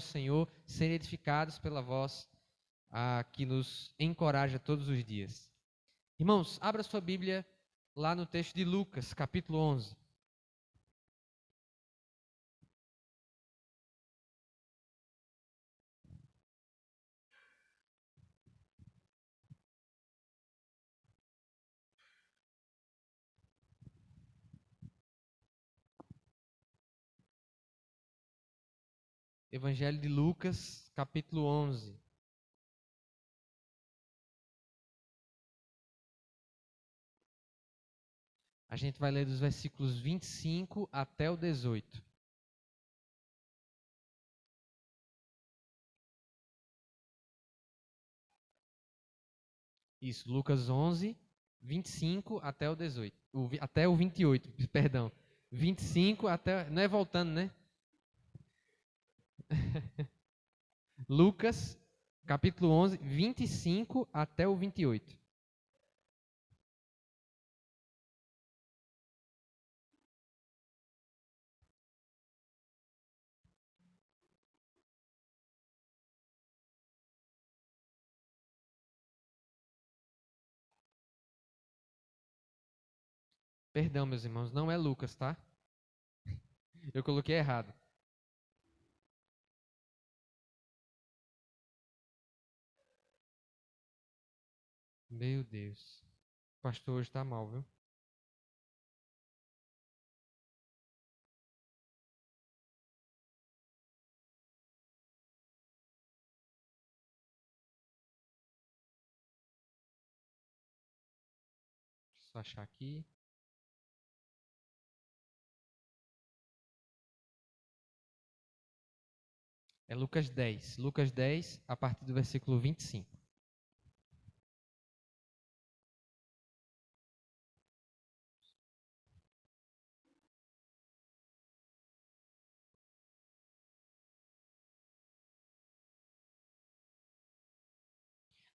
Senhor, serem edificados pela voz que nos encoraja todos os dias. Irmãos, abra sua Bíblia lá no texto de Lucas, capítulo 11. Evangelho de Lucas, capítulo 11. A gente vai ler dos versículos 25 até o 18. Isso, Lucas 11, 25 até o 18. Até o 28, perdão. 25 até... Não é voltando, né? Lucas, capítulo 11, 25 até o 28. Perdão, meus irmãos, não é Lucas, tá? Eu coloquei errado. Meu Deus. O pastor hoje tá mal, viu? Deixa eu só achar aqui. É Lucas 10. Lucas 10, a partir do versículo 25.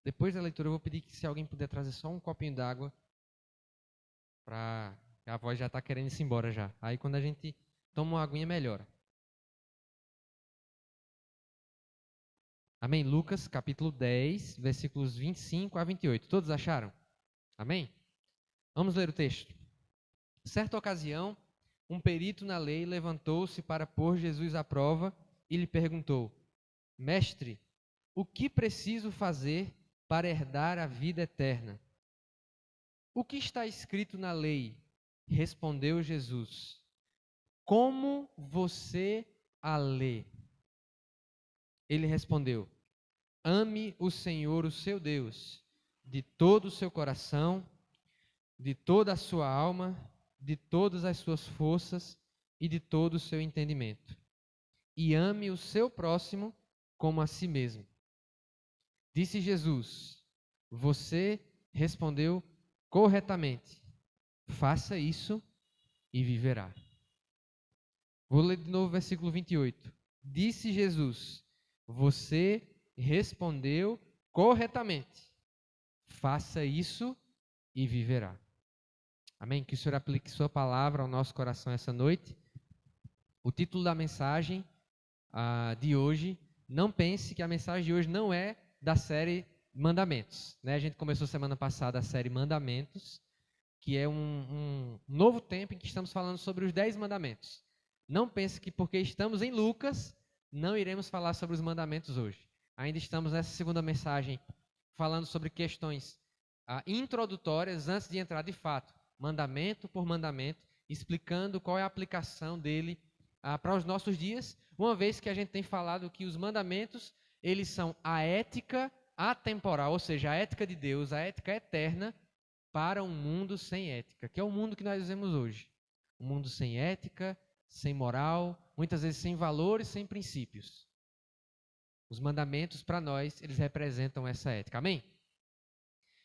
Depois da leitura, eu vou pedir que se alguém puder trazer só um copinho d'água, a voz já está querendo ir embora já. Aí quando a gente toma uma aguinha, melhora. Amém? Lucas, capítulo 10, versículos 25 a 28. Todos acharam? Amém? Vamos ler o texto. Certa ocasião, um perito na lei levantou-se para pôr Jesus à prova e lhe perguntou: Mestre, o que preciso fazer para herdar a vida eterna? O que está escrito na lei? Respondeu Jesus. Como você a lê? Ele respondeu: Ame o Senhor, o seu Deus, de todo o seu coração, de toda a sua alma, de todas as suas forças e de todo o seu entendimento. E ame o seu próximo como a si mesmo. Disse Jesus: Você respondeu corretamente. Faça isso e viverá. Vou ler de novo o versículo 28. Disse Jesus: Você respondeu corretamente. Faça isso e viverá. Amém? Que o Senhor aplique sua palavra ao nosso coração essa noite. O título da mensagem de hoje, não pense que a mensagem de hoje não é da série Mandamentos, né? A gente começou semana passada a série Mandamentos, que é um novo tempo em que estamos falando sobre os 10 mandamentos. Não pense que porque estamos em Lucas, não iremos falar sobre os mandamentos hoje. Ainda estamos nessa segunda mensagem falando sobre questões introdutórias antes de entrar de fato, mandamento por mandamento, explicando qual é a aplicação dele para os nossos dias, uma vez que a gente tem falado que os mandamentos, eles são a ética atemporal, ou seja, a ética de Deus, a ética eterna, para um mundo sem ética, que é o mundo que nós vivemos hoje. Um mundo sem ética, sem moral, muitas vezes sem valores, sem princípios. Os mandamentos, para nós, eles representam essa ética. Amém?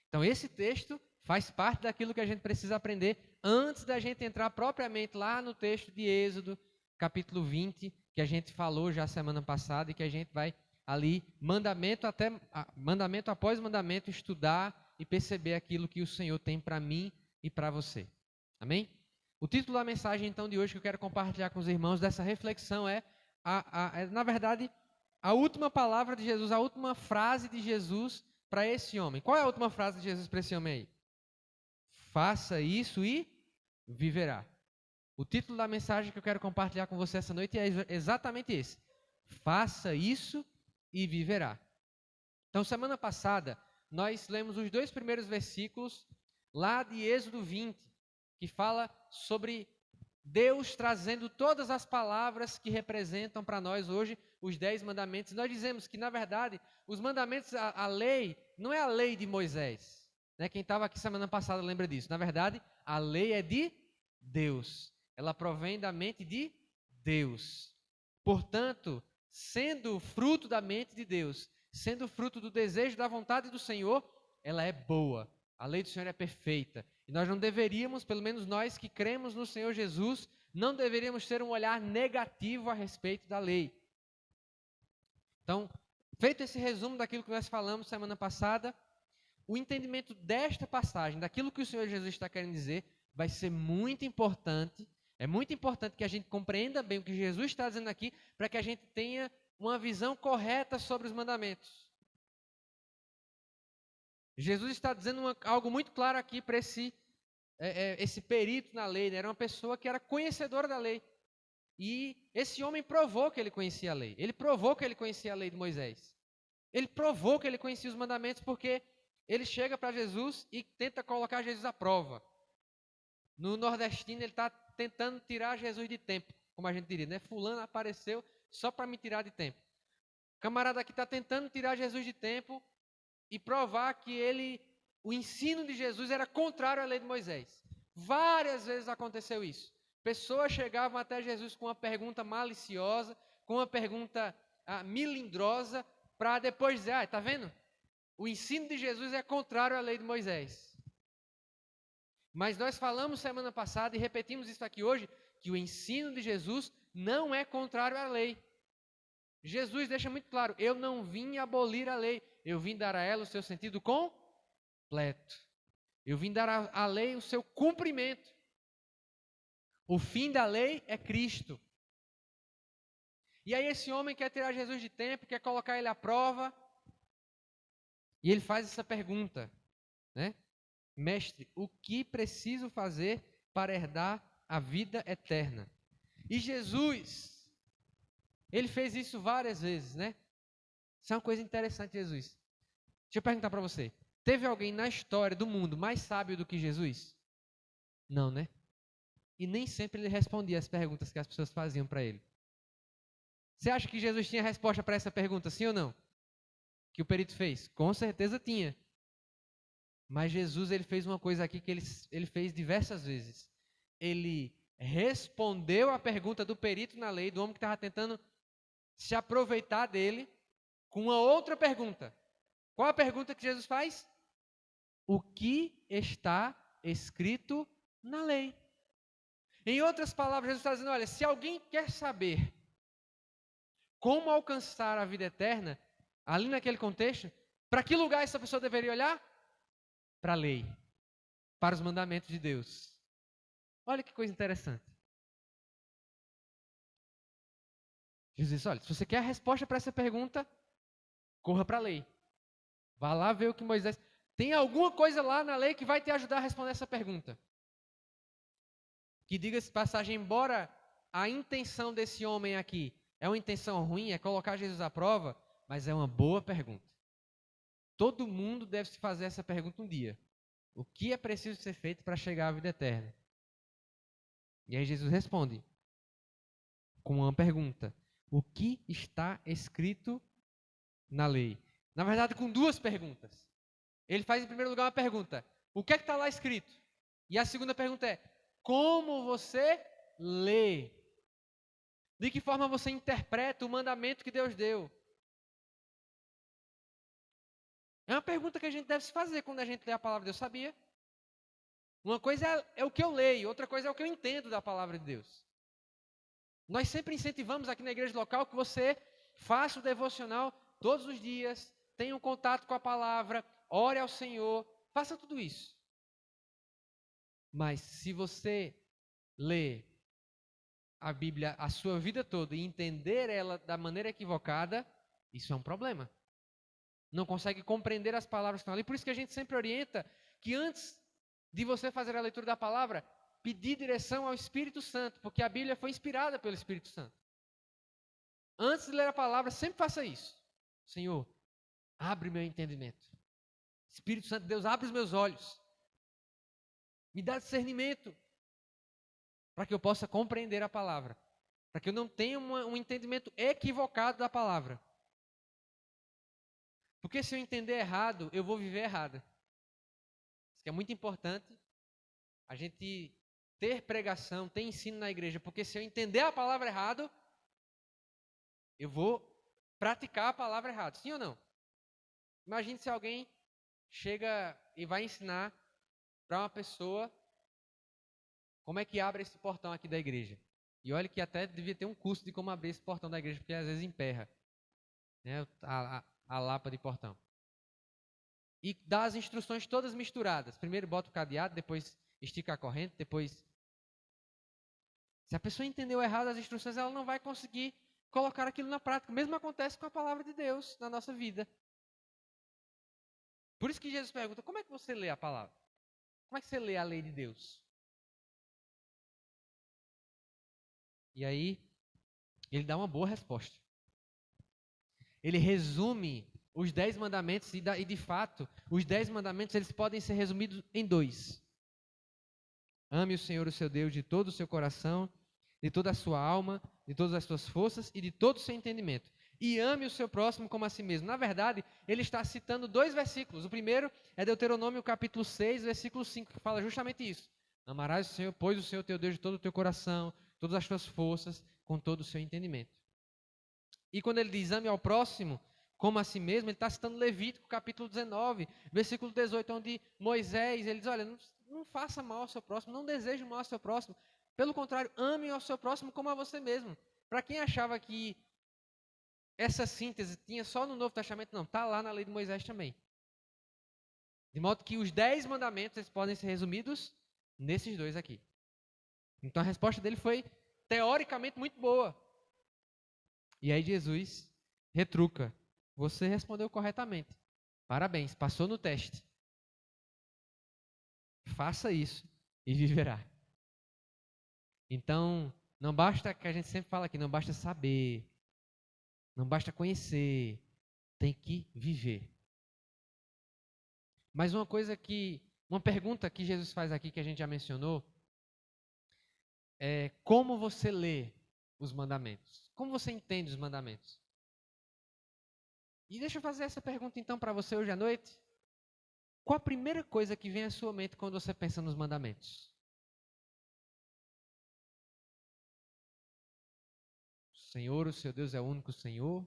Então, esse texto faz parte daquilo que a gente precisa aprender antes da gente entrar propriamente lá no texto de Êxodo, capítulo 20, que a gente falou já semana passada e que a gente vai ali, mandamento após mandamento, estudar e perceber aquilo que o Senhor tem para mim e para você. Amém? O título da mensagem, então, de hoje que eu quero compartilhar com os irmãos dessa reflexão na verdade, a última palavra de Jesus, a última frase de Jesus para esse homem. Qual é a última frase de Jesus para esse homem aí? Faça isso e viverá. O título da mensagem que eu quero compartilhar com você essa noite é exatamente esse. Faça isso e viverá. Então, semana passada, nós lemos os 2 primeiros versículos lá de Êxodo 20, que fala sobre Deus trazendo todas as palavras que representam para nós hoje os 10 mandamentos. Nós dizemos que, na verdade, os mandamentos, a lei, não é a lei de Moisés. Né? Quem estava aqui semana passada lembra disso. Na verdade, a lei é de Deus. Ela provém da mente de Deus. Portanto, sendo fruto da mente de Deus, sendo fruto do desejo da vontade do Senhor, ela é boa. A lei do Senhor é perfeita. E nós não deveríamos, pelo menos nós que cremos no Senhor Jesus, não deveríamos ter um olhar negativo a respeito da lei. Então, feito esse resumo daquilo que nós falamos semana passada, o entendimento desta passagem, daquilo que o Senhor Jesus está querendo dizer, vai ser muito importante. É muito importante que a gente compreenda bem o que Jesus está dizendo aqui, para que a gente tenha uma visão correta sobre os mandamentos. Jesus está dizendo algo muito claro aqui para esse perito na lei. Né? Era uma pessoa que era conhecedora da lei. E esse homem provou que ele conhecia a lei. Ele provou que ele conhecia a lei de Moisés. Ele provou que ele conhecia os mandamentos porque ele chega para Jesus e tenta colocar Jesus à prova. No nordestino, ele está tentando tirar Jesus de tempo, como a gente diria, né? Fulano apareceu só para me tirar de tempo. O camarada aqui está tentando tirar Jesus de tempo e provar que o ensino de Jesus era contrário à lei de Moisés. Várias vezes aconteceu isso. Pessoas chegavam até Jesus com uma pergunta maliciosa, com uma pergunta melindrosa, para depois dizer, está vendo? O ensino de Jesus é contrário à lei de Moisés. Mas nós falamos semana passada e repetimos isso aqui hoje, que o ensino de Jesus não é contrário à lei. Jesus deixa muito claro, eu não vim abolir a lei, eu vim dar a ela o seu sentido completo. Eu vim dar à lei o seu cumprimento. O fim da lei é Cristo. E aí esse homem quer tirar Jesus de tempo, quer colocar ele à prova, e ele faz essa pergunta, né? Mestre, o que preciso fazer para herdar a vida eterna? E Jesus, ele fez isso várias vezes, né? Isso é uma coisa interessante, Jesus. Deixa eu perguntar para você. Teve alguém na história do mundo mais sábio do que Jesus? Não, né? E nem sempre ele respondia as perguntas que as pessoas faziam para ele. Você acha que Jesus tinha resposta para essa pergunta, sim ou não? Que o perito fez? Com certeza tinha. Mas Jesus, ele fez uma coisa aqui que ele fez diversas vezes. Ele respondeu a pergunta do perito na lei, do homem que estava tentando se aproveitar dele, com uma outra pergunta. Qual a pergunta que Jesus faz? O que está escrito na lei? Em outras palavras, Jesus está dizendo, olha, se alguém quer saber como alcançar a vida eterna, ali naquele contexto, para que lugar essa pessoa deveria olhar? Para a lei, para os mandamentos de Deus. Olha que coisa interessante. Jesus disse, olha, se você quer a resposta para essa pergunta, corra para a lei. Vá lá ver o que Moisés... Tem alguma coisa lá na lei que vai te ajudar a responder essa pergunta. Que diga-se passagem, embora a intenção desse homem aqui é uma intenção ruim, é colocar Jesus à prova, mas é uma boa pergunta. Todo mundo deve se fazer essa pergunta um dia. O que é preciso ser feito para chegar à vida eterna? E aí Jesus responde com uma pergunta. O que está escrito na lei? Na verdade, com duas perguntas. Ele faz em primeiro lugar uma pergunta. O que é que está lá escrito? E a segunda pergunta é, como você lê? De que forma você interpreta o mandamento que Deus deu? É uma pergunta que a gente deve se fazer quando a gente lê a palavra de Deus, sabia? Uma coisa é o que eu leio, outra coisa é o que eu entendo da palavra de Deus. Nós sempre incentivamos aqui na igreja local que você faça o devocional todos os dias, tenha um contato com a palavra, ore ao Senhor, faça tudo isso. Mas se você lê a Bíblia a sua vida toda e entender ela da maneira equivocada, Isso é um problema. Não consegue compreender as palavras que estão ali. Por isso que a gente sempre orienta que antes de você fazer a leitura da palavra, pedir direção ao Espírito Santo, porque a Bíblia foi inspirada pelo Espírito Santo. Antes de ler a palavra, sempre faça isso. Senhor, abre meu entendimento. Espírito Santo de Deus, abre os meus olhos. Me dá discernimento para que eu possa compreender a palavra. Para que eu não tenha um entendimento equivocado da palavra. Porque se eu entender errado, eu vou viver errado. Isso que é muito importante. A gente ter pregação, ter ensino na igreja. Porque se eu entender a palavra errado, eu vou praticar a palavra errada. Sim ou não? Imagine se alguém chega e vai ensinar para uma pessoa como é que abre esse portão aqui da igreja. E olha que até devia ter um curso de como abrir esse portão da igreja, porque às vezes emperra, né, a lapa de portão. E dá as instruções todas misturadas. Primeiro bota o cadeado, depois estica a corrente, depois... Se a pessoa entendeu errado as instruções, ela não vai conseguir colocar aquilo na prática. O mesmo acontece com a palavra de Deus na nossa vida. Por isso que Jesus pergunta, como é que você lê a palavra? Como é que você lê a lei de Deus? E aí, ele dá uma boa resposta. Ele resume os 10 mandamentos e de fato, os 10 mandamentos eles podem ser resumidos em 2. Ame o Senhor, o seu Deus, de todo o seu coração, de toda a sua alma, de todas as suas forças e de todo o seu entendimento. E ame o seu próximo como a si mesmo. Na verdade, ele está citando 2 versículos. O primeiro é Deuteronômio capítulo 6, versículo 5, que fala justamente isso. Amarás o Senhor, pois o Senhor teu Deus de todo o teu coração, todas as tuas forças, com todo o seu entendimento. E quando ele diz ame ao próximo como a si mesmo, ele está citando Levítico capítulo 19, versículo 18, onde Moisés, ele diz, olha, não faça mal ao seu próximo, não deseje mal ao seu próximo. Pelo contrário, ame ao seu próximo como a você mesmo. Para quem achava que essa síntese tinha só no Novo Testamento, não, está lá na lei de Moisés também. De modo que os 10 mandamentos eles podem ser resumidos nesses 2 aqui. Então a resposta dele foi teoricamente muito boa. E aí Jesus retruca. Você respondeu corretamente. Parabéns, passou no teste. Faça isso e viverá. Então, não basta, que a gente sempre fala aqui, não basta saber, não basta conhecer, tem que viver. Mas uma pergunta que Jesus faz aqui, que a gente já mencionou, é como você lê os mandamentos? Como você entende os mandamentos? E deixa eu fazer essa pergunta então para você hoje à noite. Qual a primeira coisa que vem à sua mente quando você pensa nos mandamentos? O Senhor, o seu Deus é o único Senhor.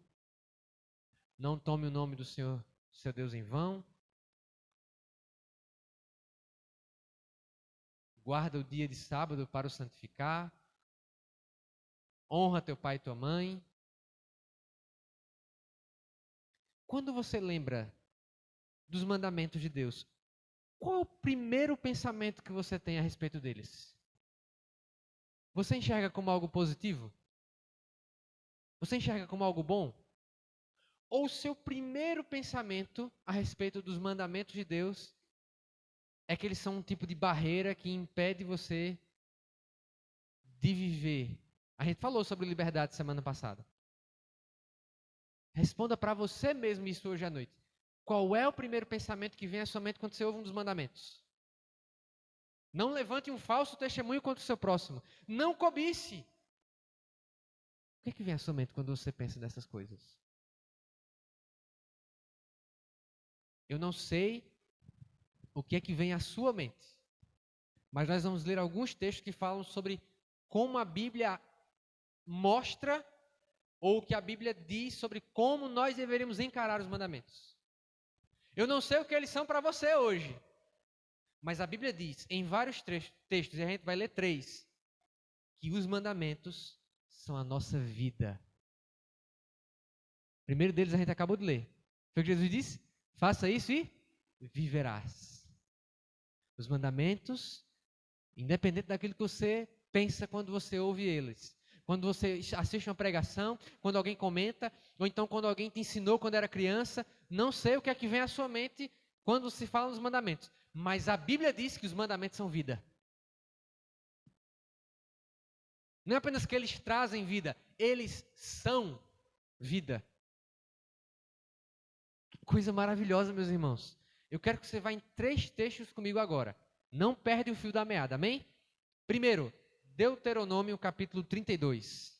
Não tome o nome do Senhor, seu Deus, em vão. Guarda o dia de sábado para o santificar. Honra teu pai e tua mãe. Quando você lembra dos mandamentos de Deus, qual é o primeiro pensamento que você tem a respeito deles? Você enxerga como algo positivo? Você enxerga como algo bom? Ou o seu primeiro pensamento a respeito dos mandamentos de Deus é que eles são um tipo de barreira que impede você de viver? A gente falou sobre liberdade semana passada. Responda para você mesmo isso hoje à noite. Qual é o primeiro pensamento que vem à sua mente quando você ouve um dos mandamentos? Não levante um falso testemunho contra o seu próximo. Não cobice. O que vem à sua mente quando você pensa nessas coisas? Eu não sei o que é que vem à sua mente. Mas nós vamos ler alguns textos que falam sobre como a Bíblia mostra ou o que a Bíblia diz sobre como nós deveríamos encarar os mandamentos. Eu não sei o que eles são para você hoje, mas a Bíblia diz em vários textos, e a gente vai ler 3, que os mandamentos são a nossa vida. O primeiro deles a gente acabou de ler. Foi o que Jesus disse? Faça isso e viverás. Os mandamentos, independente daquilo que você pensa quando você ouve eles, quando você assiste uma pregação, quando alguém comenta, ou então quando alguém te ensinou quando era criança. Não sei o que é que vem à sua mente quando se fala nos mandamentos, mas a Bíblia diz que os mandamentos são vida. Não é apenas que eles trazem vida, eles são vida. Que coisa maravilhosa, meus irmãos. Eu quero que você vá em 3 textos comigo agora. Não perde o fio da meada, amém? Primeiro, Deuteronômio capítulo 32.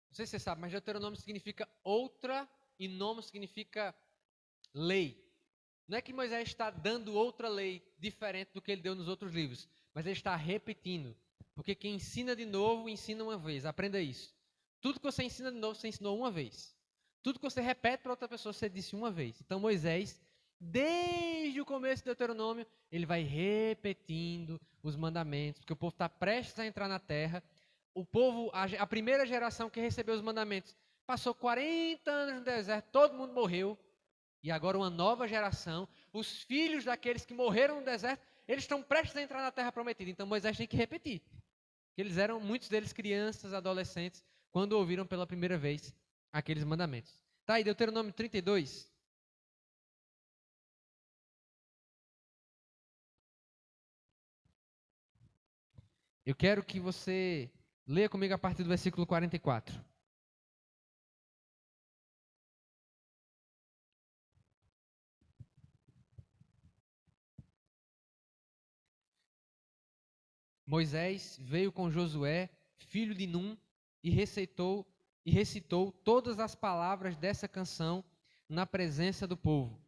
Não sei se você sabe, mas Deuteronômio significa outra e nomo significa lei. Não é que Moisés está dando outra lei diferente do que ele deu nos outros livros, mas ele está repetindo. Porque quem ensina de novo, ensina uma vez. Aprenda isso. Tudo que você ensina de novo, você ensinou uma vez. Tudo que você repete para outra pessoa, você disse uma vez. Então Moisés, desde o começo do Deuteronômio, ele vai repetindo os mandamentos, porque o povo está prestes a entrar na terra. O povo, a primeira geração que recebeu os mandamentos, passou 40 anos no deserto, todo mundo morreu. E agora uma nova geração, os filhos daqueles que morreram no deserto, eles estão prestes a entrar na terra prometida. Então Moisés tem que repetir. Eles eram, muitos deles, crianças, adolescentes, quando ouviram pela primeira vez aqueles mandamentos. Tá aí, Deuteronômio 32. Eu quero que você leia comigo a partir do versículo 44. Moisés veio com Josué, filho de Num, e recitou todas as palavras dessa canção na presença do povo.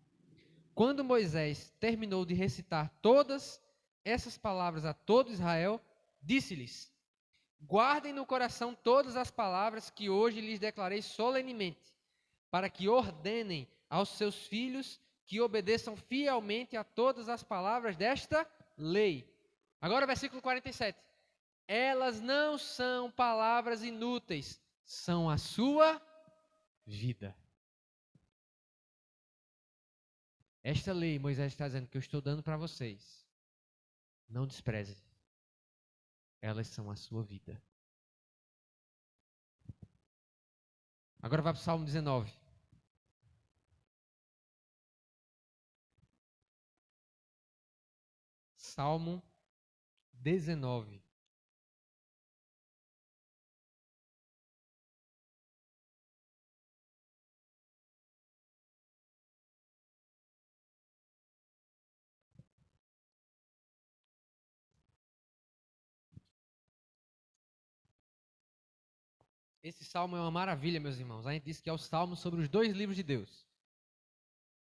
Quando Moisés terminou de recitar todas essas palavras a todo Israel, disse-lhes: guardem no coração todas as palavras que hoje lhes declarei solenemente, para que ordenem aos seus filhos que obedeçam fielmente a todas as palavras desta lei. Agora, versículo 47. Elas não são palavras inúteis, são a sua vida. Esta lei, Moisés está dizendo que eu estou dando para vocês. Não despreze. Elas são a sua vida. Agora vai para o Salmo 19. Salmo 19. Esse salmo é uma maravilha, meus irmãos. A gente diz que é o salmo sobre os 2 livros de Deus.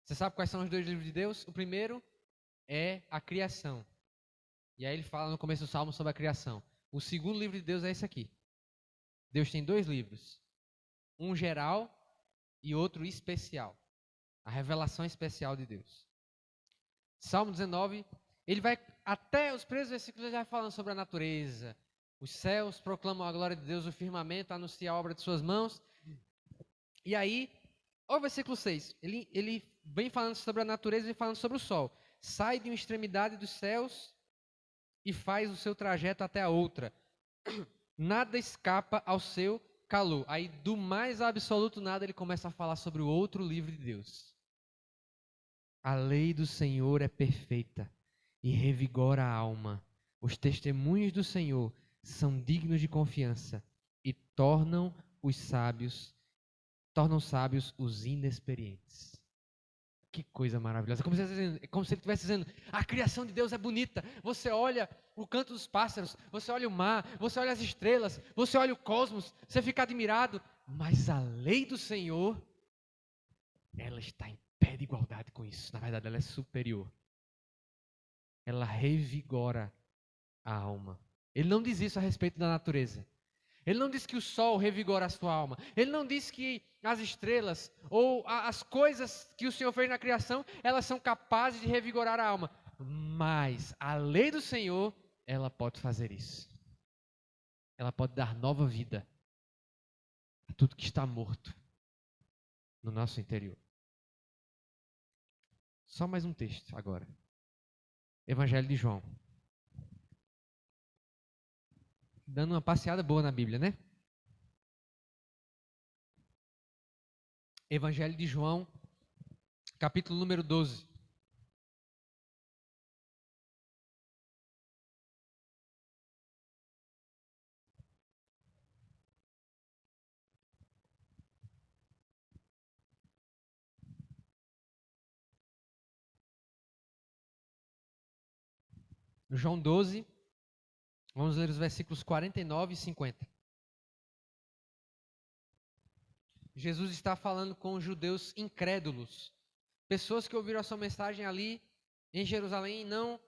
Você sabe quais são os 2 livros de Deus? O primeiro é a criação. E aí ele fala no começo do salmo sobre a criação. O segundo livro de Deus é esse aqui. Deus tem 2 livros. Um geral e outro especial. A revelação especial de Deus. Salmo 19, ele vai até os primeiros versículos já falando sobre a natureza. Os céus proclamam a glória de Deus, o firmamento anuncia a obra de suas mãos. E aí, o versículo 6, ele vem falando sobre a natureza e falando sobre o sol. Sai de uma extremidade dos céus e faz o seu trajeto até a outra. Nada escapa ao seu calor. Aí, do mais absoluto nada, ele começa a falar sobre o outro livro de Deus. A lei do Senhor é perfeita e revigora a alma. Os testemunhos do Senhor são dignos de confiança e tornam sábios os inexperientes. Que coisa maravilhosa. Como se ele estivesse dizendo, a criação de Deus é bonita. Você olha o canto dos pássaros, você olha o mar, você olha as estrelas, você olha o cosmos, você fica admirado. Mas a lei do Senhor, ela está em pé de igualdade com isso. Na verdade, ela é superior. Ela revigora a alma. Ele não diz isso a respeito da natureza. Ele não diz que o sol revigora a sua alma. Ele não diz que as estrelas ou as coisas que o Senhor fez na criação, elas são capazes de revigorar a alma. Mas a lei do Senhor, ela pode fazer isso. Ela pode dar nova vida a tudo que está morto no nosso interior. Só mais um texto agora. Evangelho de João. Dando uma passeada boa na Bíblia, né? Evangelho de João, capítulo número 12. João 12, vamos ler os versículos 49 e 50. Jesus está falando com judeus incrédulos, pessoas que ouviram a sua mensagem ali em Jerusalém e não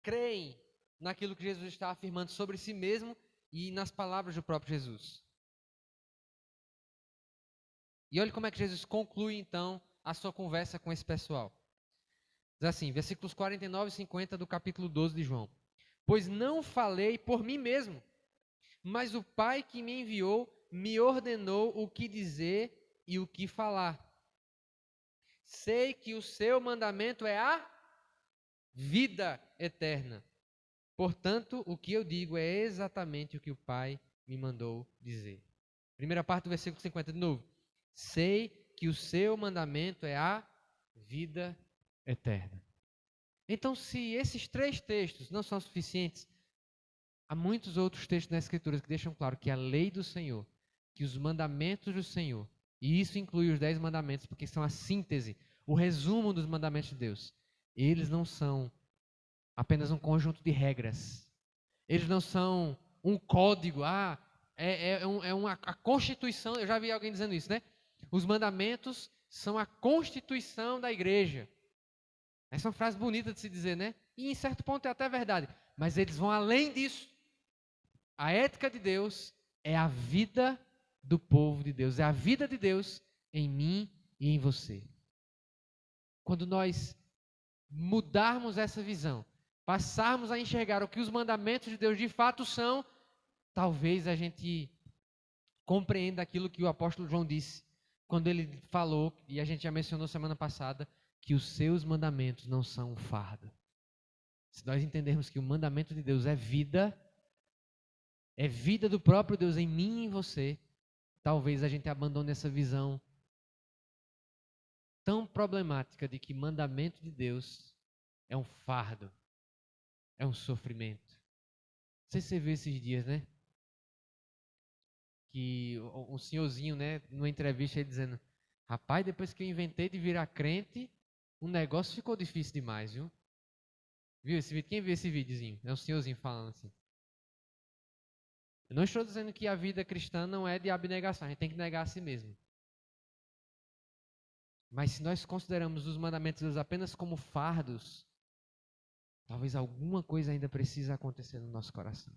creem naquilo que Jesus está afirmando sobre si mesmo e nas palavras do próprio Jesus. E olha como é que Jesus conclui então a sua conversa com esse pessoal. Diz assim, versículos 49 e 50 do capítulo 12 de João. Pois não falei por mim mesmo, mas o Pai que me enviou me ordenou o que dizer e o que falar. Sei que o seu mandamento é a vida eterna. Portanto, o que eu digo é exatamente o que o Pai me mandou dizer. Primeira parte do versículo 50 de novo. Sei que o seu mandamento é a vida eterna. Então, se esses 3 textos não são suficientes, há muitos outros textos nas Escrituras que deixam claro que a lei do Senhor, que os mandamentos do Senhor, e isso inclui os 10 mandamentos, porque são a síntese, o resumo dos mandamentos de Deus, eles não são apenas um conjunto de regras. Eles não são um código, a Constituição, eu já vi alguém dizendo isso, né? Os mandamentos são a Constituição da igreja. Essa é uma frase bonita de se dizer, né? E em certo ponto é até verdade. Mas eles vão além disso. A ética de Deus é a vida do povo de Deus. É a vida de Deus em mim e em você. Quando nós mudarmos essa visão, passarmos a enxergar o que os mandamentos de Deus de fato são, talvez a gente compreenda aquilo que o apóstolo João disse, quando ele falou, e a gente já mencionou semana passada, que os seus mandamentos não são um fardo. Se nós entendermos que o mandamento de Deus é vida do próprio Deus em mim e em você, talvez a gente abandone essa visão tão problemática de que mandamento de Deus é um fardo, é um sofrimento. Não sei se você viu esses dias, né? Que um senhorzinho, né, numa entrevista, ele dizendo: rapaz, depois que eu inventei de virar crente, o negócio ficou difícil demais, viu? Viu esse vídeo? Quem viu esse videozinho? É um senhorzinho falando assim. Eu não estou dizendo que a vida cristã não é de abnegação, a gente tem que negar a si mesmo. Mas se nós consideramos os mandamentos de Deus apenas como fardos, talvez alguma coisa ainda precise acontecer no nosso coração.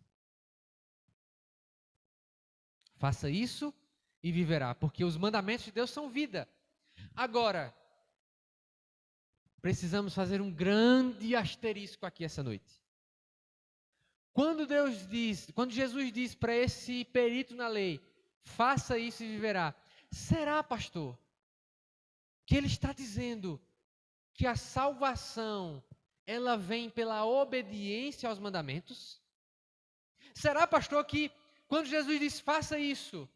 Faça isso e viverá, porque os mandamentos de Deus são vida. Agora, precisamos fazer um grande asterisco aqui essa noite. Quando Jesus diz para esse perito na lei, faça isso e viverá, será, pastor, que ele está dizendo que a salvação, ela vem pela obediência aos mandamentos? Será, pastor, que quando Jesus diz, faça isso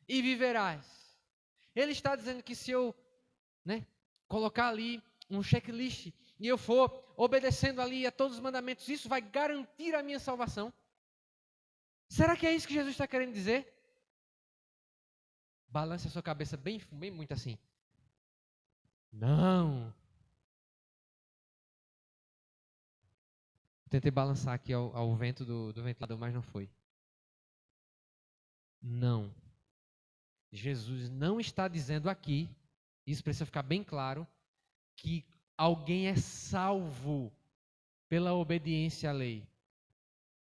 e viverás, ele está dizendo que se eu, colocar ali um checklist e eu for obedecendo ali a todos os mandamentos, isso vai garantir a minha salvação? Será que é isso que Jesus está querendo dizer? Balance a sua cabeça bem muito assim. Não. Tentei balançar aqui ao vento do ventilador, mas não foi. Não. Jesus não está dizendo aqui, isso precisa ficar bem claro, que alguém é salvo pela obediência à lei.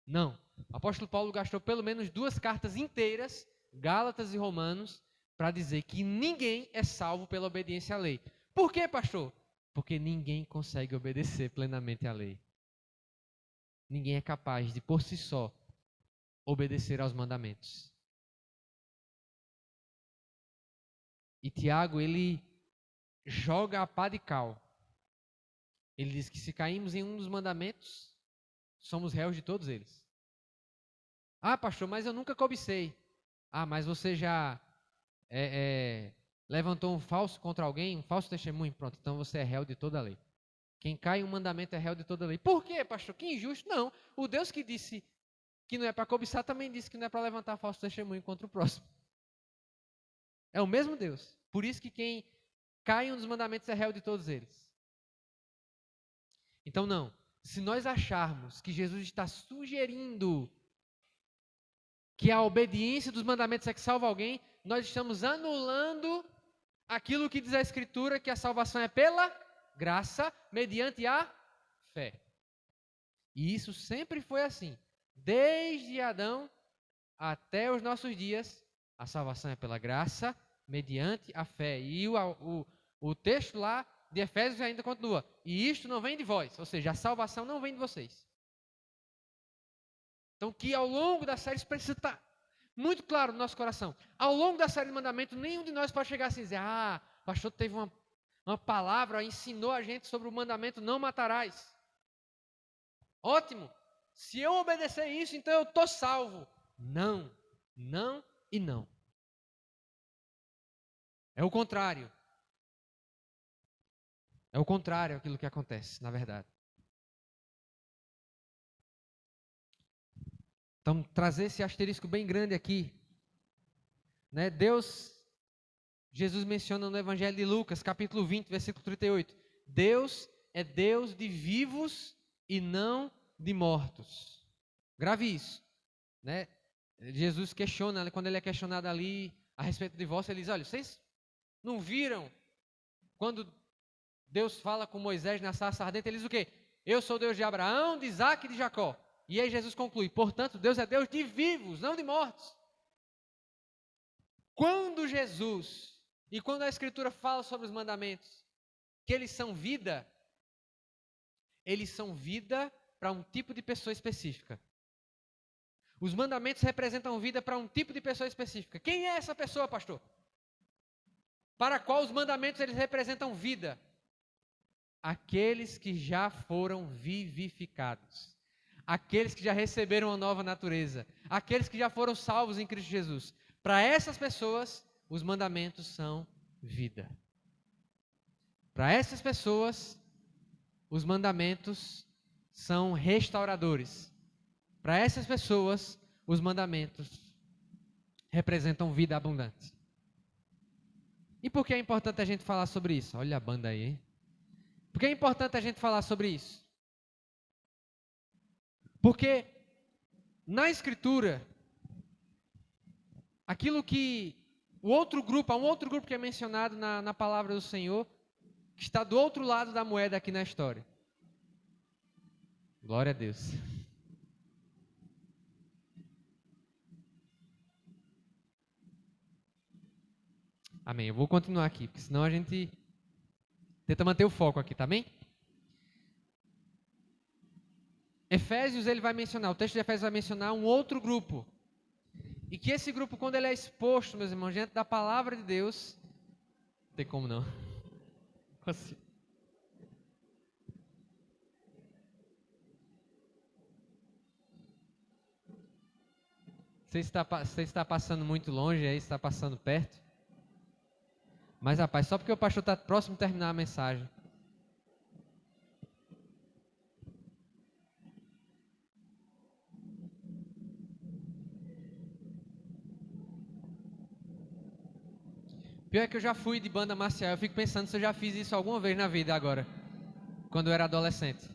Não. O apóstolo Paulo gastou pelo menos 2 cartas inteiras, Gálatas e Romanos, para dizer que ninguém é salvo pela obediência à lei. Por quê, pastor? Porque ninguém consegue obedecer plenamente à lei. Ninguém é capaz de, por si só, obedecer aos mandamentos. E Tiago, ele joga a pá de cal. Ele diz que se caímos em um dos mandamentos, somos réus de todos eles. Ah, pastor, mas eu nunca cobicei. Ah, mas você já levantou um falso contra alguém, um falso testemunho? Pronto, então você é réu de toda a lei. Quem cai em um mandamento é réu de toda a lei. Por quê, pastor? Que injusto. Não, o Deus que disse que não é para cobiçar também disse que não é para levantar falso testemunho contra o próximo. É o mesmo Deus. Por isso que quem cai em um dos mandamentos é réu de todos eles. Então não, se nós acharmos que Jesus está sugerindo que a obediência dos mandamentos é que salva alguém, nós estamos anulando aquilo que diz a Escritura, que a salvação é pela graça, mediante a fé. E isso sempre foi assim. Desde Adão até os nossos dias, a salvação é pela graça, mediante a fé. E o texto lá de Efésios ainda continua. E isto não vem de vós, ou seja, a salvação não vem de vocês. Então, que ao longo da série, isso precisa estar muito claro no nosso coração. Ao longo da série de mandamentos, nenhum de nós pode chegar assim e dizer: ah, o pastor teve uma palavra, ensinou a gente sobre o mandamento, não matarás. Ótimo. Se eu obedecer isso, então eu estou salvo. Não, não e não. É o contrário. É o contrário aquilo que acontece, na verdade. Então, trazer esse asterisco bem grande aqui. Né? Jesus menciona no Evangelho de Lucas, capítulo 20, versículo 38. Deus é Deus de vivos e não de mortos. Grave isso. Né? Jesus questiona, quando ele é questionado ali a respeito de divórcio, ele diz: olha, vocês não viram quando Deus fala com Moisés na sarça ardente, ele diz o quê? Eu sou Deus de Abraão, de Isaac e de Jacó. E aí Jesus conclui: portanto, Deus é Deus de vivos, não de mortos. Quando Jesus, e quando a Escritura fala sobre os mandamentos, que eles são vida para um tipo de pessoa específica. Os mandamentos representam vida para um tipo de pessoa específica. Quem é essa pessoa, pastor? Para qual os mandamentos eles representam vida? Aqueles que já foram vivificados. Aqueles que já receberam uma nova natureza. Aqueles que já foram salvos em Cristo Jesus. Para essas pessoas, os mandamentos são vida. Para essas pessoas, os mandamentos são restauradores. Para essas pessoas, os mandamentos representam vida abundante. E por que é importante a gente falar sobre isso? Olha a banda aí, hein? Por que é importante a gente falar sobre isso? Porque na Escritura, aquilo que há um outro grupo que é mencionado na palavra do Senhor, que está do outro lado da moeda aqui na história. Glória a Deus. Amém. Eu vou continuar aqui, porque senão a gente tenta manter o foco aqui, tá bem? Efésios, ele vai mencionar, o texto de Efésios vai mencionar um outro grupo. E que esse grupo, quando ele é exposto, meus irmãos, diante da palavra de Deus, não tem como não. Você está passando muito longe aí, está passando perto. Mas, rapaz, só porque o pastor está próximo de terminar a mensagem. Pior é que eu já fui de banda marcial. Eu fico pensando se eu já fiz isso alguma vez na vida agora. Quando eu era adolescente.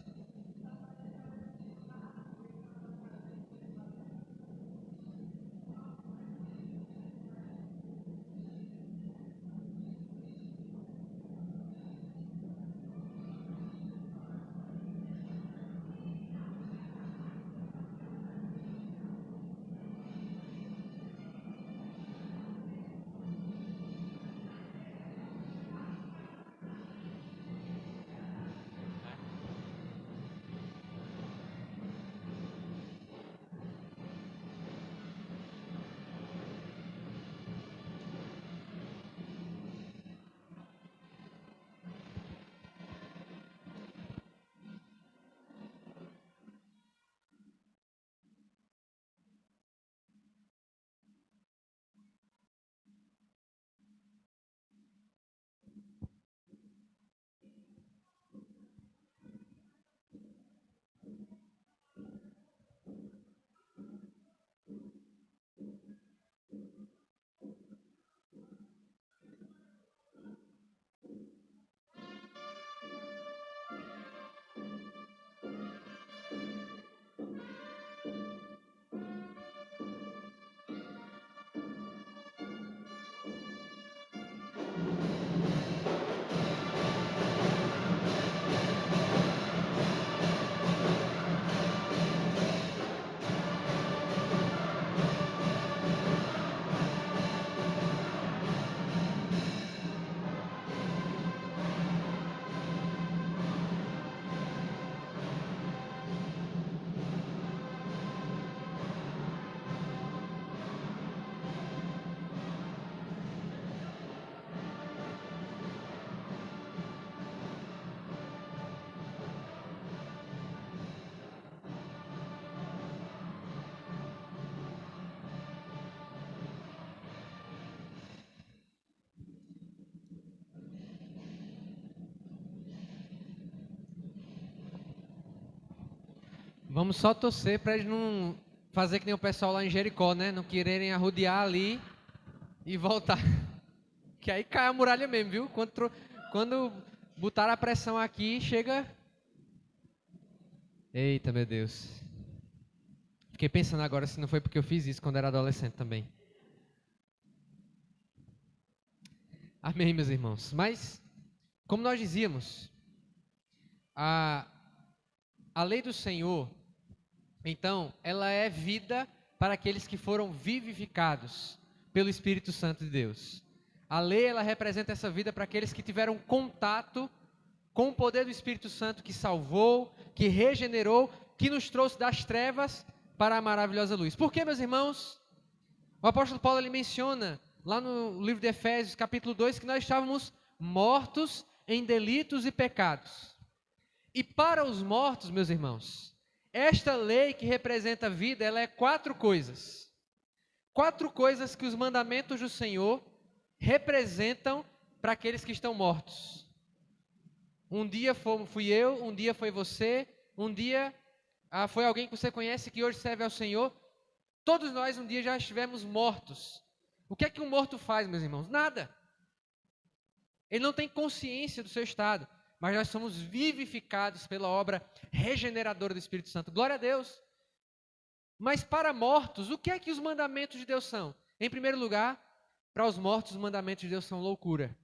Vamos só torcer para eles não fazer que nem o pessoal lá em Jericó, né? Não quererem arrodear ali e voltar. Que aí cai a muralha mesmo, viu? Quando botar a pressão aqui, chega... Eita, meu Deus. Fiquei pensando agora se não foi porque eu fiz isso quando era adolescente também. Amém, meus irmãos. Mas, como nós dizíamos, a lei do Senhor, então, ela é vida para aqueles que foram vivificados pelo Espírito Santo de Deus. A lei, ela representa essa vida para aqueles que tiveram contato com o poder do Espírito Santo que salvou, que regenerou, que nos trouxe das trevas para a maravilhosa luz. Por que, meus irmãos? O apóstolo Paulo ele menciona lá no livro de Efésios, capítulo 2, que nós estávamos mortos em delitos e pecados. E para os mortos, meus irmãos, esta lei que representa a vida, ela é 4 coisas. 4 coisas que os mandamentos do Senhor representam para aqueles que estão mortos. Um dia fui eu, um dia foi você, um dia foi alguém que você conhece que hoje serve ao Senhor. Todos nós um dia já estivemos mortos. O que é que um morto faz, meus irmãos? Nada. Ele não tem consciência do seu estado, mas nós somos vivificados pela obra regeneradora do Espírito Santo. Glória a Deus. Mas para mortos, o que é que os mandamentos de Deus são? Em primeiro lugar, para os mortos, os mandamentos de Deus são loucura.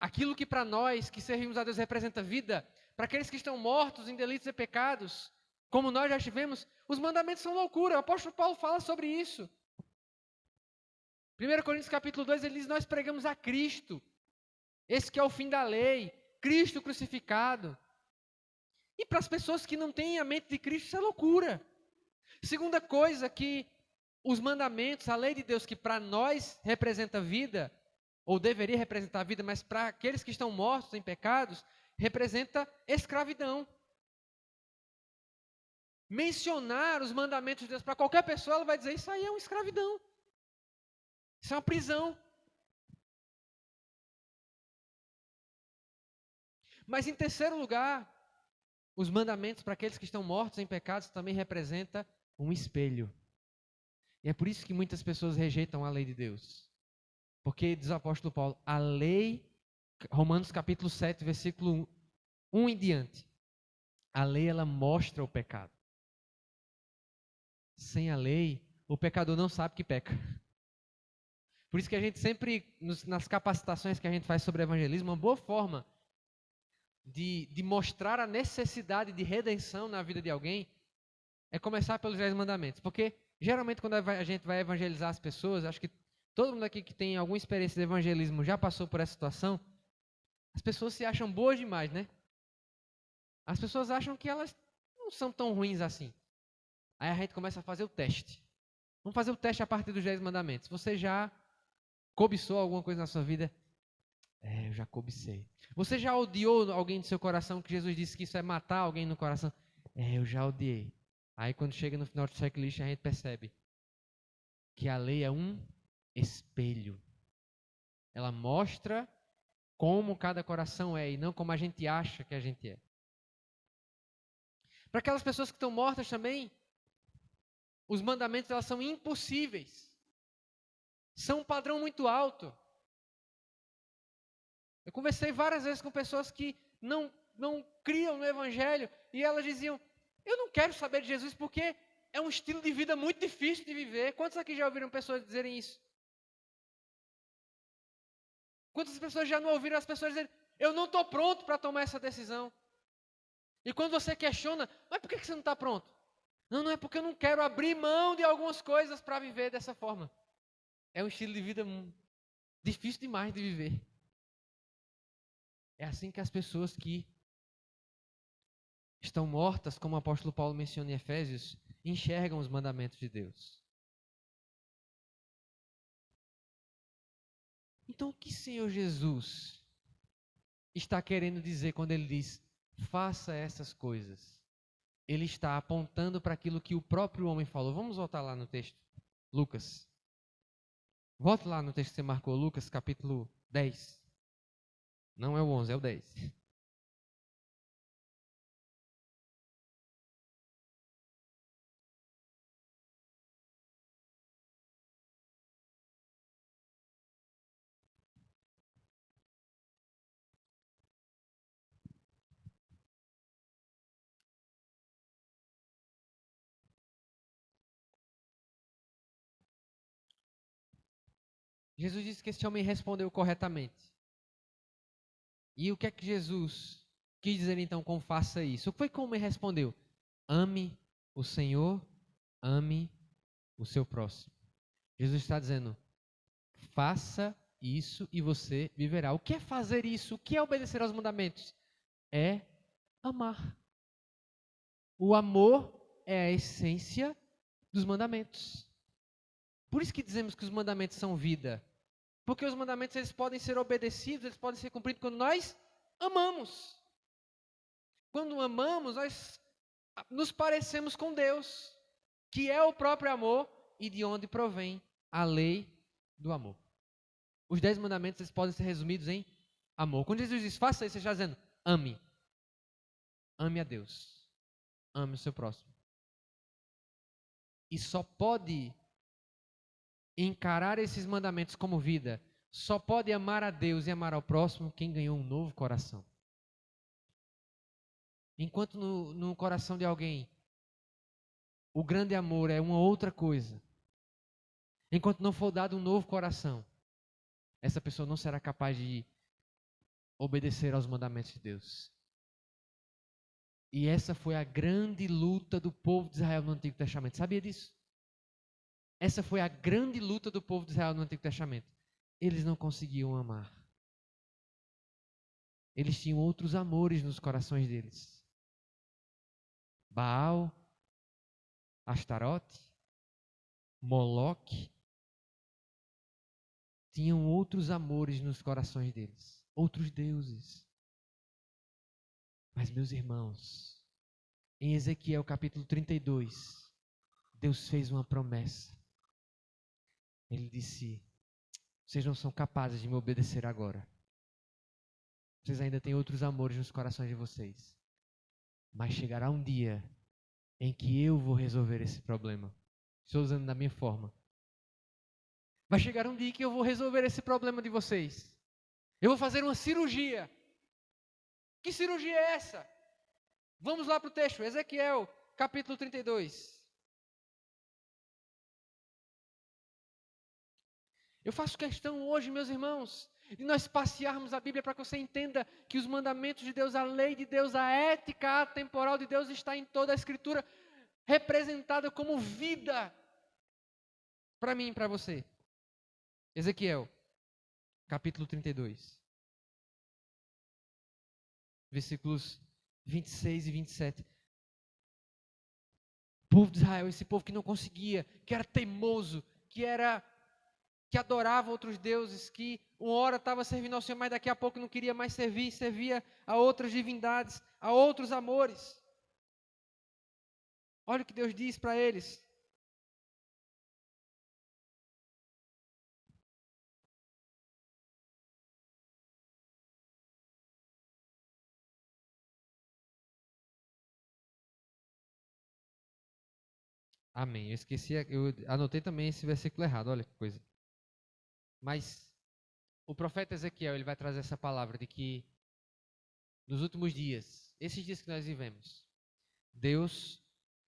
Aquilo que para nós, que servimos a Deus, representa vida, para aqueles que estão mortos em delitos e pecados, como nós já tivemos, os mandamentos são loucura. O apóstolo Paulo fala sobre isso. 1 Coríntios capítulo 2, ele diz, nós pregamos a Cristo. Esse que é o fim da lei, Cristo crucificado. E para as pessoas que não têm a mente de Cristo, isso é loucura. Segunda coisa que os mandamentos, a lei de Deus, que para nós representa vida, ou deveria representar a vida, mas para aqueles que estão mortos em pecados, representa escravidão. Mencionar os mandamentos de Deus para qualquer pessoa, ela vai dizer, isso aí é uma escravidão. Isso é uma prisão. Mas em terceiro lugar, os mandamentos para aqueles que estão mortos em pecados também representa um espelho. E é por isso que muitas pessoas rejeitam a lei de Deus. Porque, diz o apóstolo Paulo, a lei, Romanos capítulo 7, versículo 1 em diante, a lei ela mostra o pecado. Sem a lei, o pecador não sabe que peca. Por isso que a gente sempre, nas capacitações que a gente faz sobre evangelismo, uma boa forma de mostrar a necessidade de redenção na vida de alguém é começar pelos 10 mandamentos. Porque, geralmente, quando a gente vai evangelizar as pessoas, acho que todo mundo aqui que tem alguma experiência de evangelismo já passou por essa situação, as pessoas se acham boas demais, né? As pessoas acham que elas não são tão ruins assim. Aí a gente começa a fazer o teste. Vamos fazer o teste a partir dos 10 mandamentos. Você já cobiçou alguma coisa na sua vida? Eu já cobicei. Você já odiou alguém do seu coração, que Jesus disse que isso é matar alguém no coração? Eu já odiei. Aí quando chega no final do checklist, a gente percebe que a lei é um espelho. Ela mostra como cada coração é e não como a gente acha que a gente é. Para aquelas pessoas que estão mortas também, os mandamentos elas são impossíveis. São um padrão muito alto. Eu conversei várias vezes com pessoas que não criam no Evangelho e elas diziam, eu não quero saber de Jesus porque é um estilo de vida muito difícil de viver. Quantos aqui já ouviram pessoas dizerem isso? Quantas pessoas já não ouviram as pessoas dizerem, eu não estou pronto para tomar essa decisão? E quando você questiona, mas por que você não está pronto? Não é porque eu não quero abrir mão de algumas coisas para viver dessa forma. É um estilo de vida difícil demais de viver. É assim que as pessoas que estão mortas, como o apóstolo Paulo menciona em Efésios, enxergam os mandamentos de Deus. Então, o que o Senhor Jesus está querendo dizer quando ele diz, faça essas coisas? Ele está apontando para aquilo que o próprio homem falou. Vamos voltar lá no texto, Lucas. Volte lá no texto que você marcou, Lucas, capítulo 10. Não é o 11, é o 10. Jesus disse que esse homem respondeu corretamente. E o que é que Jesus quis dizer então com faça isso? O que foi que o homem respondeu? Ame o Senhor, ame o seu próximo. Jesus está dizendo, faça isso e você viverá. O que é fazer isso? O que é obedecer aos mandamentos? É amar. O amor é a essência dos mandamentos. Por isso que dizemos que os mandamentos são vida. Porque os mandamentos eles podem ser obedecidos, eles podem ser cumpridos quando nós amamos. Quando amamos, nós nos parecemos com Deus, que é o próprio amor e de onde provém a lei do amor. Os 10 mandamentos eles podem ser resumidos em amor. Quando Jesus diz, faça isso, ele está dizendo, ame. Ame a Deus. Ame o seu próximo. E só pode encarar esses mandamentos como vida, só pode amar a Deus e amar ao próximo quem ganhou um novo coração. Enquanto no coração de alguém o grande amor é uma outra coisa, enquanto não for dado um novo coração, essa pessoa não será capaz de obedecer aos mandamentos de Deus. E essa foi a grande luta do povo de Israel no Antigo Testamento. Sabia disso? Essa foi a grande luta do povo de Israel no Antigo Testamento. Eles não conseguiam amar. Eles tinham outros amores nos corações deles. Baal, Astarote, Moloque. Tinham outros amores nos corações deles. Outros deuses. Mas, meus irmãos, em Ezequiel capítulo 32, Deus fez uma promessa. Ele disse, vocês não são capazes de me obedecer agora. Vocês ainda têm outros amores nos corações de vocês. Mas chegará um dia em que eu vou resolver esse problema. Estou usando da minha forma. Vai chegar um dia que eu vou resolver esse problema de vocês. Eu vou fazer uma cirurgia. Que cirurgia é essa? Vamos lá para o texto, Ezequiel, capítulo 32. Eu faço questão hoje, meus irmãos, de nós passearmos a Bíblia para que você entenda que os mandamentos de Deus, a lei de Deus, a ética atemporal de Deus está em toda a Escritura, representada como vida para mim e para você. Ezequiel, capítulo 32. Versículos 26 e 27. O povo de Israel, esse povo que não conseguia, que era teimoso, que adorava outros deuses, que uma hora estava servindo ao Senhor, mas daqui a pouco não queria mais servir, servia a outras divindades, a outros amores. Olha o que Deus diz para eles. Amém. Eu esqueci, eu anotei também esse versículo errado, olha que coisa. Mas o profeta Ezequiel, ele vai trazer essa palavra de que nos últimos dias, esses dias que nós vivemos, Deus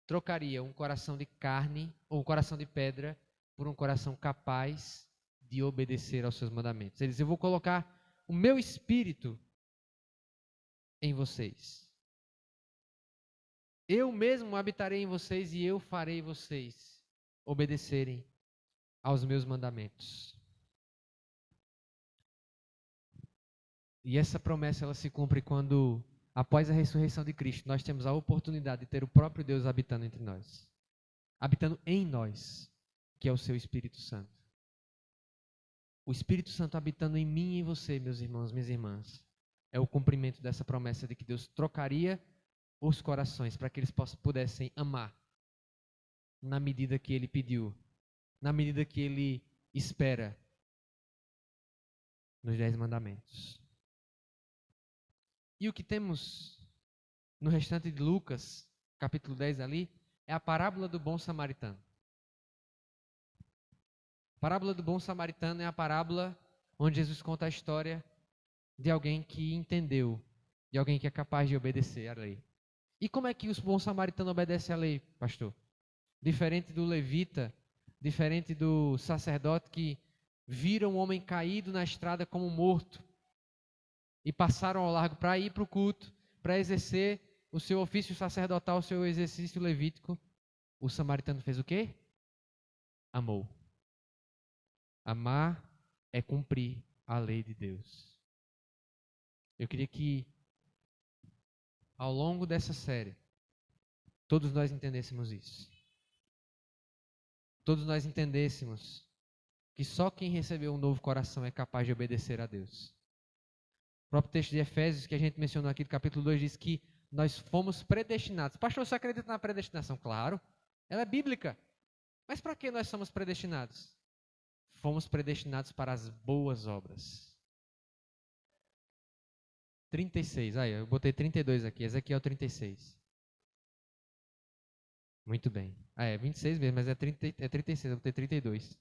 trocaria um coração de carne ou um coração de pedra por um coração capaz de obedecer aos seus mandamentos. Ele diz, eu vou colocar o meu espírito em vocês. Eu mesmo habitarei em vocês e eu farei vocês obedecerem aos meus mandamentos. E essa promessa ela se cumpre quando, após a ressurreição de Cristo, nós temos a oportunidade de ter o próprio Deus habitando entre nós. Habitando em nós, que é o seu Espírito Santo. O Espírito Santo habitando em mim e em você, meus irmãos, minhas irmãs, é o cumprimento dessa promessa de que Deus trocaria os corações para que eles pudessem amar na medida que Ele pediu, na medida que Ele espera nos 10 mandamentos. E o que temos no restante de Lucas, capítulo 10 ali, é a parábola do bom samaritano. A parábola do bom samaritano é a parábola onde Jesus conta a história de alguém que entendeu, de alguém que é capaz de obedecer à lei. E como é que o bom samaritano obedece à lei, pastor? Diferente do levita, diferente do sacerdote que viram um homem caído na estrada como morto e passaram ao largo para ir para o culto, para exercer o seu ofício sacerdotal, o seu exercício levítico, o samaritano fez o quê? Amou. Amar é cumprir a lei de Deus. Eu queria que, ao longo dessa série, todos nós entendêssemos isso. Todos nós entendêssemos que só quem recebeu um novo coração é capaz de obedecer a Deus. O próprio texto de Efésios, que a gente mencionou aqui do capítulo 2, diz que nós fomos predestinados. Pastor, você acredita na predestinação? Claro, ela é bíblica. Mas para que nós somos predestinados? Fomos predestinados para as boas obras. 36, aí eu botei 32 aqui, Ezequiel 36. Muito bem. É 26 mesmo, mas é 36, eu botei 32.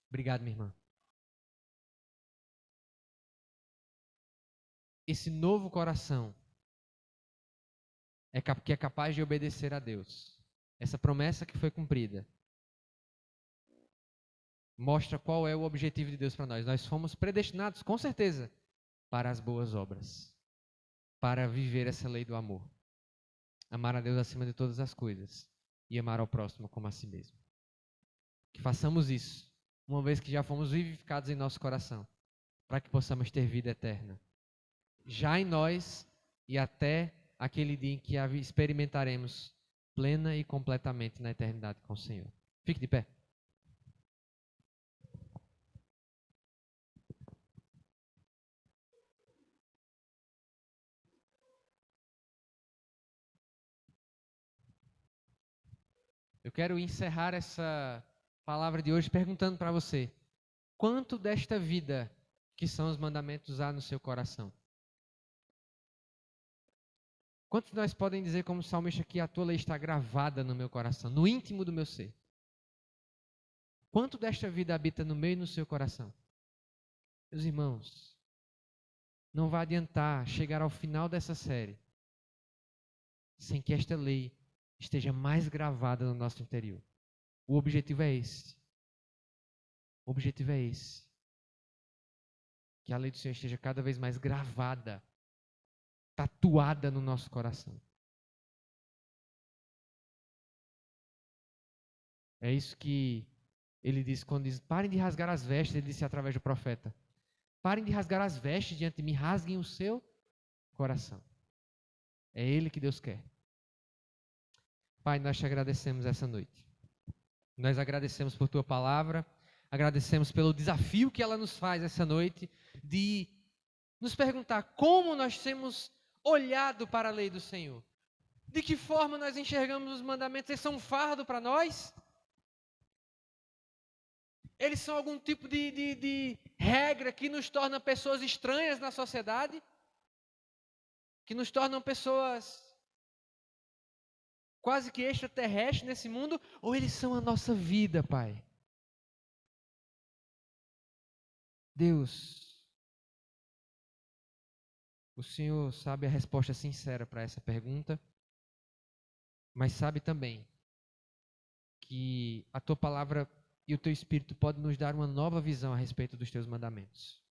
Obrigado, minha irmã. Esse novo coração que é capaz de obedecer a Deus. Essa promessa que foi cumprida mostra qual é o objetivo de Deus para nós. Nós fomos predestinados, com certeza, para as boas obras, para viver essa lei do amor. Amar a Deus acima de todas as coisas e amar ao próximo como a si mesmo. Que façamos isso, uma vez que já fomos vivificados em nosso coração, para que possamos ter vida eterna. Já em nós e até aquele dia em que a experimentaremos plena e completamente na eternidade com o Senhor. Fique de pé. Eu quero encerrar essa palavra de hoje perguntando para você: quanto desta vida que são os mandamentos há no seu coração? Quantos de nós podem dizer como salmista que a tua lei está gravada no meu coração, no íntimo do meu ser? Quanto desta vida habita no meio e no seu coração? Meus irmãos, não vai adiantar chegar ao final dessa série sem que esta lei esteja mais gravada no nosso interior. O objetivo é esse. O objetivo é esse. Que a lei do Senhor esteja cada vez mais gravada, tatuada no nosso coração. É isso que ele disse quando diz: parem de rasgar as vestes. Ele disse através do profeta: parem de rasgar as vestes diante de mim, rasguem o seu coração. É ele que Deus quer. Pai, nós te agradecemos essa noite. Nós agradecemos por tua palavra, agradecemos pelo desafio que ela nos faz essa noite de nos perguntar como nós temos olhado para a lei do Senhor. De que forma nós enxergamos os mandamentos? Eles são um fardo para nós? Eles são algum tipo de regra que nos torna pessoas estranhas na sociedade? Que nos tornam pessoas quase que extraterrestres nesse mundo? Ou eles são a nossa vida, Pai? Deus, o Senhor sabe a resposta sincera para essa pergunta, mas sabe também que a tua palavra e o teu Espírito podem nos dar uma nova visão a respeito dos teus mandamentos.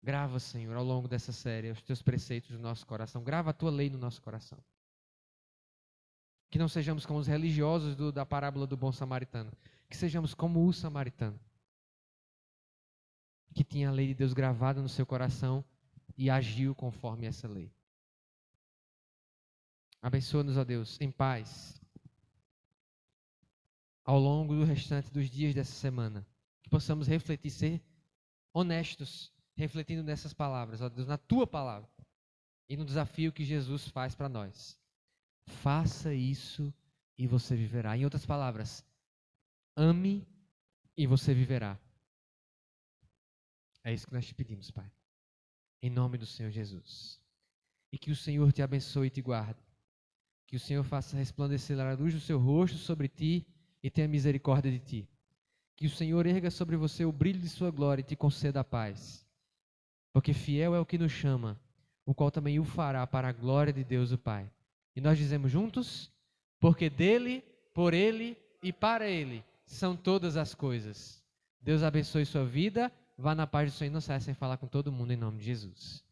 Grava, Senhor, ao longo dessa série, os teus preceitos no nosso coração. Grava a tua lei no nosso coração. Que não sejamos como os religiosos da parábola do bom samaritano. Que sejamos como o samaritano, que tinha a lei de Deus gravada no seu coração e agiu conforme essa lei. Abençoa-nos, ó Deus, em paz, ao longo do restante dos dias dessa semana. Que possamos refletir, ser honestos, refletindo nessas palavras, ó Deus, na tua palavra e no desafio que Jesus faz para nós. Faça isso e você viverá. Em outras palavras, ame e você viverá. É isso que nós te pedimos, Pai. Em nome do Senhor Jesus. E que o Senhor te abençoe e te guarde. Que o Senhor faça resplandecer a luz do seu rosto sobre ti e tenha misericórdia de ti. Que o Senhor erga sobre você o brilho de sua glória e te conceda a paz. Porque fiel é o que nos chama, o qual também o fará para a glória de Deus o Pai. E nós dizemos juntos: porque dele, por ele e para ele são todas as coisas. Deus abençoe sua vida. Vá na paz do Senhor e não saia sem falar com todo mundo em nome de Jesus.